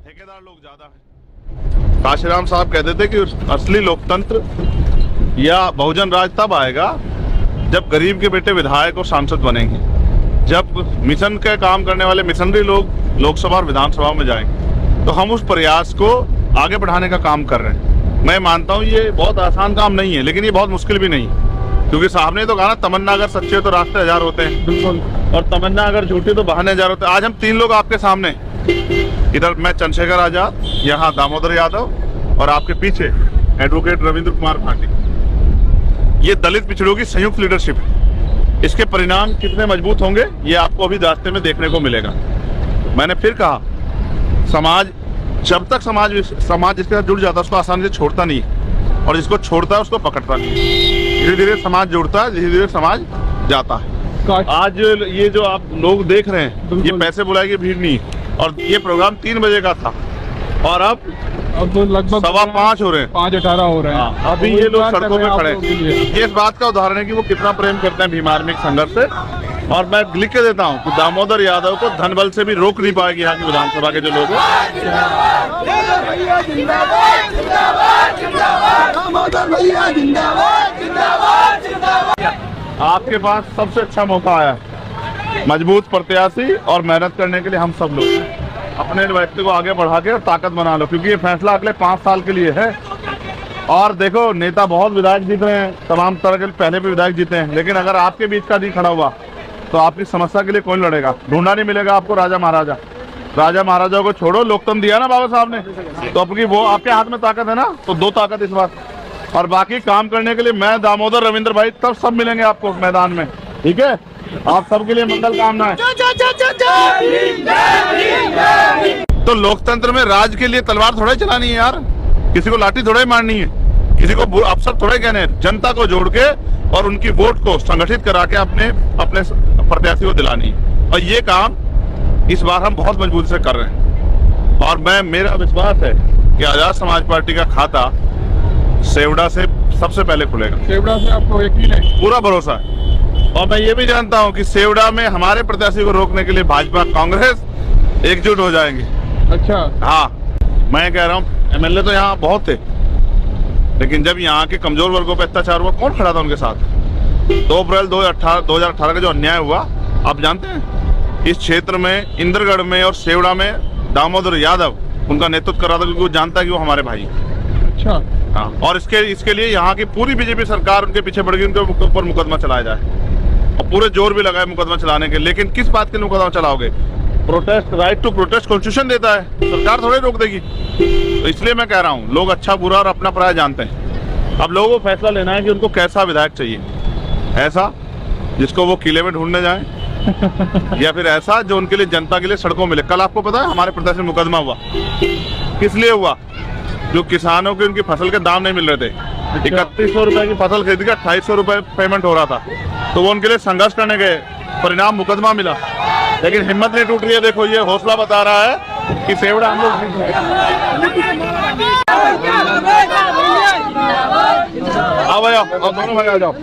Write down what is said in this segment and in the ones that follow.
ठेकेदार लोग ज्यादा हैं। काशीराम साहब कहते थे कि असली लोकतंत्र या बहुजन राज तब आएगा जब गरीब के बेटे विधायक और सांसद बनेंगे, जब मिशन के काम करने वाले मिशनरी लोग लोकसभा और विधानसभा में जाएंगे। तो हम उस प्रयास को आगे बढ़ाने का काम कर रहे हैं। मैं मानता हूँ ये बहुत आसान काम नहीं है, लेकिन ये बहुत मुश्किल भी नहीं है, क्योंकि साहब ने तो कहा ना, तमन्ना अगर सच्चे तो रास्ते हजार होते हैं। बिल्कुल। और तमन्ना अगर झूठी तो बहाने हजार होते हैं। आज हम 3 लोग आपके सामने, इधर मैं चंद्रशेखर आजाद, यहाँ दामोदर यादव और आपके पीछे एडवोकेट रविंद्र कुमार भाटी। ये दलित पिछड़ों की संयुक्त लीडरशिप है। इसके परिणाम कितने मजबूत होंगे ये आपको अभी रास्ते में देखने को मिलेगा। मैंने फिर कहा, समाज जब तक समाज इसके साथ जुड़ जाता है उसको आसानी से छोड़ता नहीं, और जिसको छोड़ता है उसको पकड़ता नहीं। धीरे धीरे समाज जुड़ता है, धीरे धीरे समाज जाता है। आज ये जो आप लोग देख रहे हैं, ये पैसे बुलाए की भीड़ नहीं है। और ये प्रोग्राम 3 बजे का था और अब तो लगभग 5:15 हो रहे हैं, 5:18 हो रहे हैं। अभी ये लोग सड़कों पे खड़े हैं। ये इस बात का उदाहरण है कि वो कितना प्रेम करते हैं भीम आर्मी संघर्ष से। और मैं लिख के देता हूँ कि दामोदर यादव को धन बल से भी रोक नहीं पाएगी यहाँ की विधानसभा के जो लोग हैं। आपके पास सबसे अच्छा मौका आया है, मजबूत प्रत्याशी और मेहनत करने के लिए हम सब लोग अपने व्यक्ति को आगे बढ़ा के और ताकत बना लो, क्योंकि ये फैसला अगले 5 साल के लिए है। और देखो, नेता बहुत विधायक जीत रहे हैं, तमाम तरह के पहले भी विधायक जीते हैं, लेकिन अगर आपके बीच का नहीं खड़ा हुआ तो आपकी समस्या के लिए कौन लड़ेगा? ढूंढा नहीं मिलेगा आपको राजा महाराजा। राजा महाराजाओं को छोड़ो, लोकतंत्र दिया ना बाबा साहब ने, तो आपकी वो आपके हाथ में ताकत है ना, तो 2 ताकत इस बार। और बाकी काम करने के लिए मैं, दामोदर, रविंद्र भाई, तब सब मिलेंगे आपको मैदान में। ठीक है, आप सबके लिए मंगल कामनाएं। तो लोकतंत्र में राज के लिए तलवार थोड़ा चलानी है यार, किसी को लाठी थोड़ा ही मारनी है, किसी को अफसर थोड़े कहने हैं। जनता को जोड़ के और उनकी वोट को संगठित करा के अपने प्रत्याशी को दिलानी है। और ये काम इस बार हम बहुत मजबूती से कर रहे हैं। और मेरा विश्वास है कि आजाद समाज पार्टी का खाता सेवड़ा से सबसे पहले खुलेगा। सेवड़ा से आपको यकीन है? पूरा भरोसा है। और मैं ये भी जानता हूँ कि सेवड़ा में हमारे प्रत्याशी को रोकने के लिए भाजपा कांग्रेस एकजुट हो जाएंगे। अच्छा। हाँ, मैं कह रहा हूँ, MLA तो यहाँ बहुत थे, लेकिन जब यहाँ के कमजोर वर्गों पर अत्याचार हुआ, कौन खड़ा था उनके साथ? 2 अप्रैल 2018 का जो अन्याय हुआ, आप जानते हैं, इस क्षेत्र में इंद्रगढ़ में और सेवड़ा में दामोदर यादव उनका नेतृत्व कर रहा था, क्योंकि वो जानता है कि वो हमारे भाई। अच्छा। हाँ, और इसके लिए यहाँ की पूरी बीजेपी सरकार उनके पीछे पड़ गई, उनके ऊपर मुकदमा चलाया जाए, और पूरे जोर भी लगाए मुकदमा चलाने के। लेकिन किस बात के लिए मुकदमा चलाओगे? Protest, right to protest constitution देता है, सरकार थोड़ी रोक देगी। तो इसलिए मैं कह रहा हूँ, लोग अच्छा बुरा और अपना पराया जानते हैं। अब लोगों को फैसला लेना है कि उनको कैसा विधायक चाहिए, ऐसा जिसको वो किले में ढूंढने जाए या फिर ऐसा जो उनके लिए, जनता के लिए सड़कों में मिले। कल आपको पता है हमारे प्रदेश में मुकदमा हुआ, किस लिए हुआ? जो किसानों के उनकी फसल के दाम नहीं मिल रहे थे। 3100 रुपए की फसल खरीद के 2800 रुपए पेमेंट हो रहा था, तो वो उनके लिए संघर्ष करने गए, परिणाम मुकदमा मिला। लेकिन हिम्मत नहीं टूट रही है। देखो, ये हौसला बता रहा है कि सेवड़ा हम लोग आओ भैया, और दोनों भाई आ जाओ।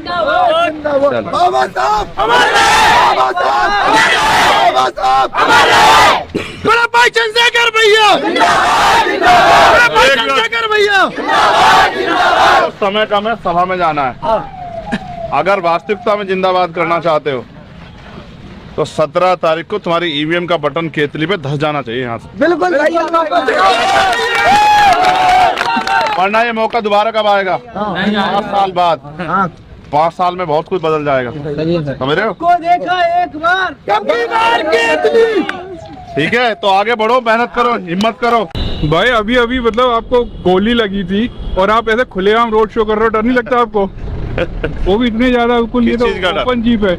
बड़ा भाई चंद्रशेखर भैया, चंद्रशेखर भैया। समय कम है, सभा में जाना है। अगर वास्तविकता में जिंदाबाद करना चाहते हो तो 17 तारीख को तुम्हारी EVM का बटन केतली पे धस जाना चाहिए यहाँ से। बिल्कुल। वरना ये मौका दोबारा कब आएगा? 5 साल बाद। 5 साल में बहुत कुछ बदल जाएगा, समझ रहे हो? को देखा एक बार, कभी बार केतली। ठीक है, तो आगे बढ़ो, मेहनत करो, हिम्मत करो। भाई अभी मतलब आपको गोली लगी थी और आप ऐसे खुलेआम रोड शो कर रहे हो, डर नहीं लगता आपको? वो भी इतने ज्यादा, बिल्कुल। ये तो ओपन जीप है।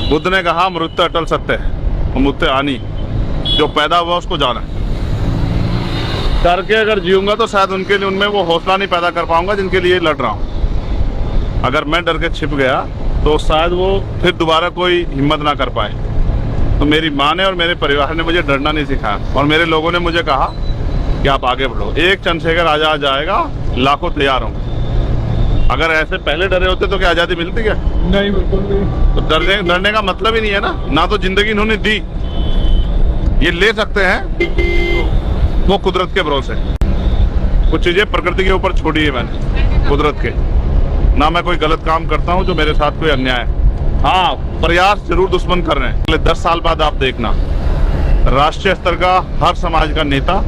बुद्ध ने कहा, मृत्यु अटल सत्य है, मृत्यु आनी, जो पैदा हुआ उसको जाना। डर के अगर जीऊंगा तो शायद उनके लिए, उनमें वो हौसला नहीं पैदा कर पाऊंगा जिनके लिए लड़ रहा हूँ। अगर मैं डर के छिप गया तो शायद वो फिर दोबारा कोई हिम्मत ना कर पाए। तो मेरी माँ ने और मेरे परिवार ने मुझे डरना नहीं सिखाया, और मेरे लोगों ने मुझे कहा कि आप आगे बढ़ो। एक चंद्रशेखर आजाद जाएगा, लाखों तैयार होंगे। अगर ऐसे पहले डरे होते तो क्या आजादी मिलती क्या? नहीं, बिल्कुल नहीं। तो डरने का मतलब ही नहीं है ना। ना तो जिंदगी इन्होंने दी, ये ले सकते हैं, वो कुदरत के भरोसे। कुछ चीजें प्रकृति के ऊपर छोड़ी है मैंने, कुदरत के। ना मैं कोई गलत काम करता हूँ जो मेरे साथ कोई अन्याय है। हाँ, प्रयास जरूर दुश्मन कर रहे हैं। अगले 10 साल बाद आप देखना, राष्ट्रीय स्तर का हर समाज का नेता